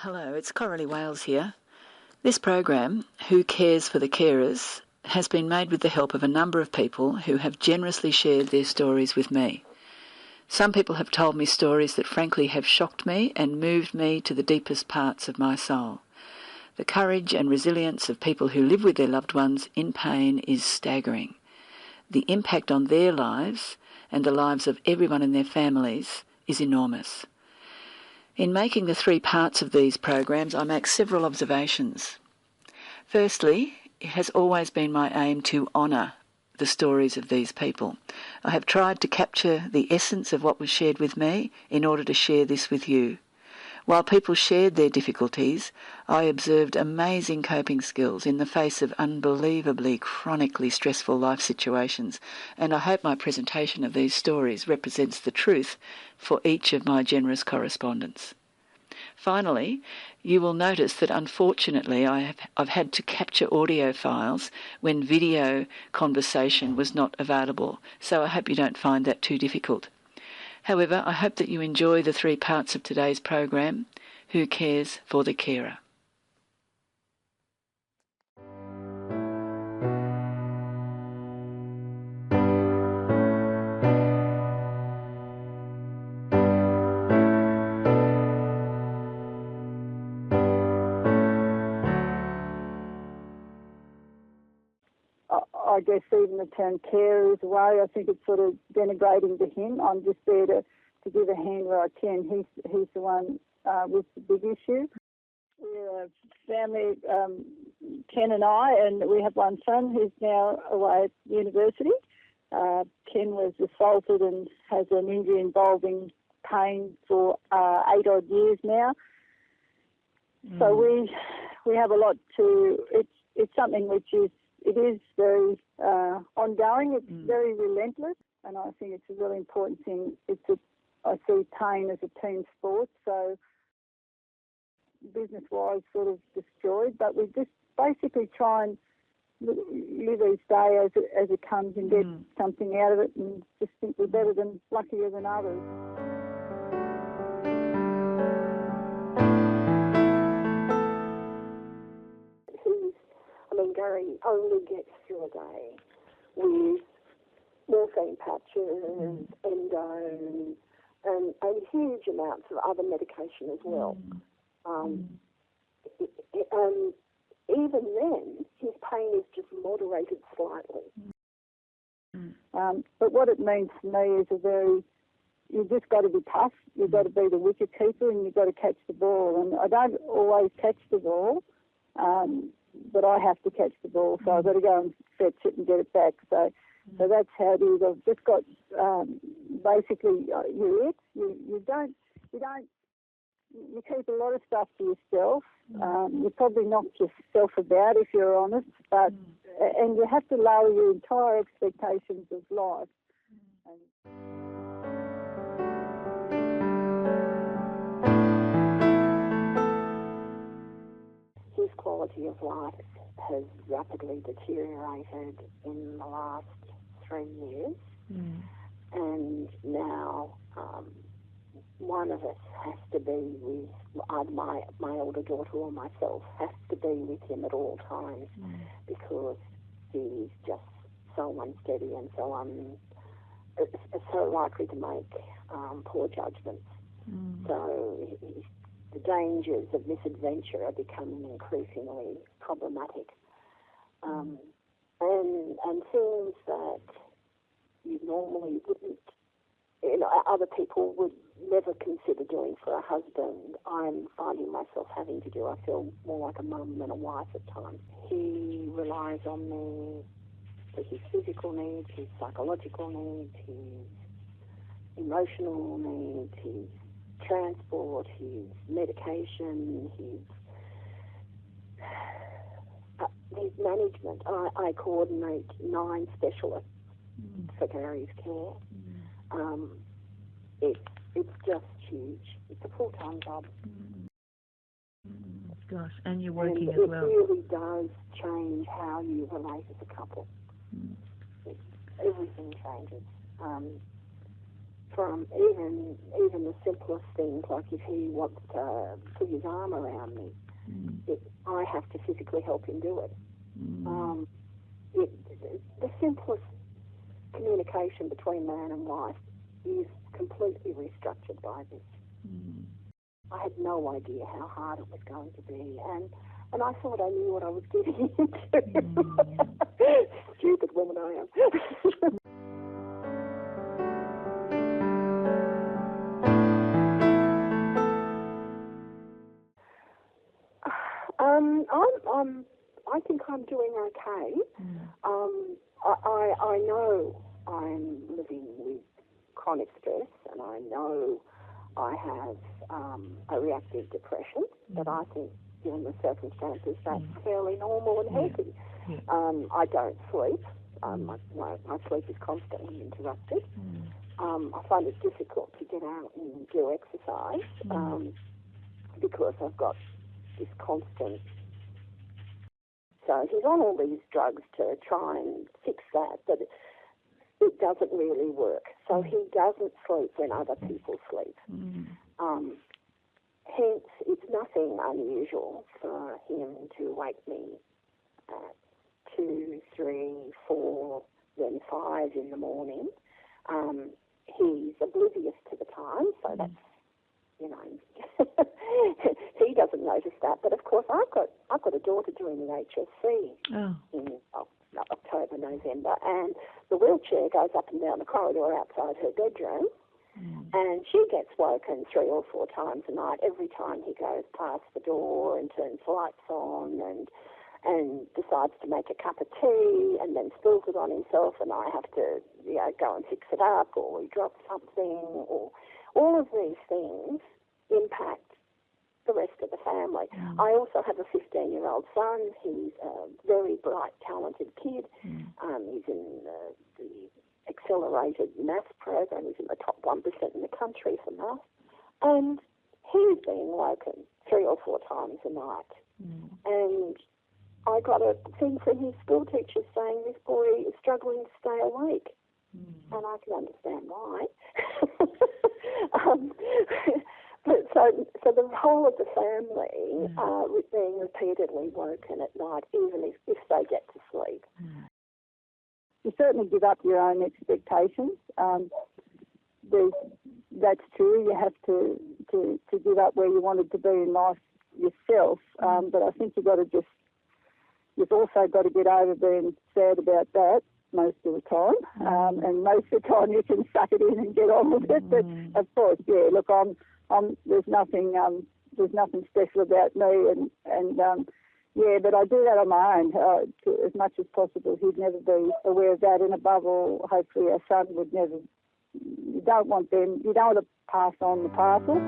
Hello, it's Coralie Wales here. This program, Who Cares for the Carers, has been made with the help of a number of people who have generously shared their stories with me. Some people have told me stories that frankly have shocked me and moved me to the deepest parts of my soul. The courage and resilience of people who live with their loved ones in pain is staggering. The impact on their lives and the lives of everyone in their families is enormous. In making the 3 parts of these programs, I make several observations. Firstly, it has always been my aim to honour the stories of these people. I have tried to capture the essence of what was shared with me in order to share this with you. While people shared their difficulties, I observed amazing coping skills in the face of unbelievably chronically stressful life situations, and I hope my presentation of these stories represents the truth for each of my generous correspondents. Finally, you will notice that unfortunately I've had to capture audio files when video conversation was not available, so I hope you don't find that too difficult. However, I hope that you enjoy the 3 parts of today's program, Who Cares for the Carer? I guess even the term carer is a way. I think it's sort of denigrating to him. I'm just there to give a hand where I can. He's the one with the big issue. We're a family, Ken and I, and we have one son who's now away at university. Ken was assaulted and has an injury involving pain for 8 odd years now. So we have a lot to. It's something which is. It is very ongoing. It's very relentless, and I think it's a really important thing. I see pain as a team sport, so business-wise sort of destroyed, but we just basically try and live each day as it comes and get something out of it, and just think we're better than, luckier than others. Gary only gets through a day with morphine patches, endo, and huge amounts of other medication as well. Even then, his pain is just moderated slightly. But what it means to me is you've just got to be tough, you've got to be the wicket keeper, and you've got to catch the ball. And I don't always catch the ball, but I have to catch the ball, so I've got to go and fetch it and get it back. So that's how it is. I've just got basically you keep a lot of stuff to yourself. You probably knock yourself about if you're honest, but and you have to lower your entire expectations of life. His quality of life has rapidly deteriorated in the last 3 years, and now one of us has to be with, either my older daughter or myself, has to be with him at all times because he's just so unsteady and so likely to make poor judgments. So the dangers of misadventure are becoming increasingly problematic. And things that you normally wouldn't, other people would never consider doing for a husband, I'm finding myself having to do. I feel more like a mum than a wife at times. He relies on me for his physical needs, his psychological needs, his emotional needs, his transport, his medication, his management. I coordinate 9 specialists for Gary's care. It's just huge. It's a full-time job. Gosh, and you're working as well. It really does change how you relate as a couple. Everything changes. from even the simplest things, like if he wants to put his arm around me, I have to physically help him do it. The simplest communication between man and wife is completely restructured by this. I had no idea how hard it was going to be, and I thought I knew what I was getting into. Stupid woman I am. I think I'm doing okay. I know I'm living with chronic stress, and I know I have a reactive depression, but I think, given the circumstances, that's fairly normal and healthy. I don't sleep. My sleep is constantly interrupted. I find it difficult to get out and do exercise because I've got this constant. So he's on all these drugs to try and fix that, but it doesn't really work. So he doesn't sleep when other people sleep. Hence, it's nothing unusual for him to wake me at 2, 3, 4, then 5 in the morning. He's oblivious to the time, so that's, he doesn't notice that. But of course, I've got a daughter doing the HSC in October, November, and the wheelchair goes up and down the corridor outside her bedroom, and she gets woken 3 or 4 times a night every time he goes past the door and turns the lights on and decides to make a cup of tea and then spills it on himself, and I have to go and fix it up, or he drops something, or all of these things impact the rest of the family. I also have a 15-year-old son. He's a very bright, talented kid. He's in the accelerated maths program. He's in the top 1% in the country for maths. And he's being woken 3 or 4 times a night. And I got a thing from his school teacher saying this boy is struggling to stay awake. And I can understand why. But so the whole of the family are being repeatedly woken at night, even if they get to sleep. You certainly give up your own expectations. That's true. You have to give up where you wanted to be in life yourself. But I think you've also got to get over being sad about that most of the time. And most of the time you can suck it in and get on with it. But of course, look, there's nothing special about me, but I do that on my own as much as possible. He'd never be aware of that, and above all, hopefully our son would never. You don't want to pass on the parcel.